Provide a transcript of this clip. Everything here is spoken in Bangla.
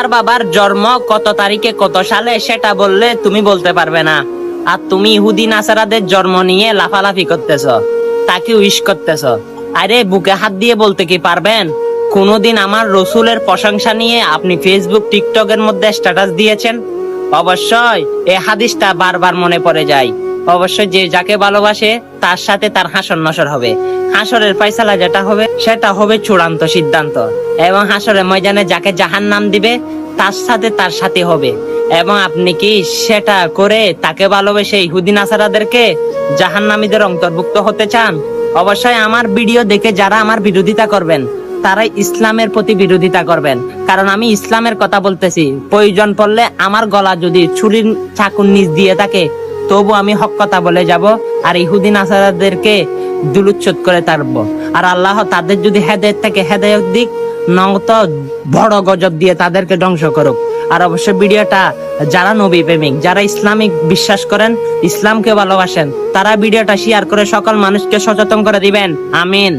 তোমার বাবার জন্ম কত তারিখে কত সালে সেটা বললে তুমি বলতে পারবে না, আর তুমি ইহুদি নাসারাদের জন্ম নিয়ে লাফালাফি করতেছ, তাকে উইশ করতেছ। আরে বুকে হাত দিয়ে বলতে কি পারবেন কোনদিন আমার রসুলের প্রশংসা নিয়ে আপনি ফেসবুক টিকটকের মধ্যে স্ট্যাটাস দিয়েছেন? অবশ্যই এই হাদিসটা বারবার মনে পড়ে যায়। অবশ্যই যে যাকে ভালোবাসে তার সাথে তার হাসর নসর হবে। হাসরের ফয়সালা যেটা হবে সেটা হবে চূড়ান্ত সিদ্ধান্ত, এবং হাসরের ময়দানে যাকে জাহান্নাম দিবে তার সাথে তার সাথে হবে। এবং আপনি কি সেটা করে তাকে ভালোবেসে ইহুদি নাসারাদেরকে জাহান্নামীদের অন্তর্ভুক্ত হতে চান? অবশ্যই আমার ভিডিও দেখে যারা আমার বিরোধিতা করবেন তারাই ইসলামের প্রতি বিরোধিতা করবেন, কারণ আমি ইসলামের কথা বলতেছি। প্রয়োজন পড়লে আমার গলা যদি ছুরির চাকুর নিচ দিয়ে থাকে তবু আমি হক কথা বলে যাব, আর ইহুদি নাসারাদেরকে দুলুচ্ছুত করে তারবো। আর আল্লাহ তাদের যদি হেদায়েত থেকে হেদায়েত দিক, নয়তো বড় গজব দিয়ে তাদেরকে ধ্বংস করুক। আর অবশ্যই ভিডিওটা যারা নবী প্রেমিক, যারা ইসলামিক বিশ্বাস করেন, ইসলামকে ভালোবাসেন, তারা ভিডিওটা শেয়ার করে সকল মানুষকে সচেতন করে দিবেন। আমিন।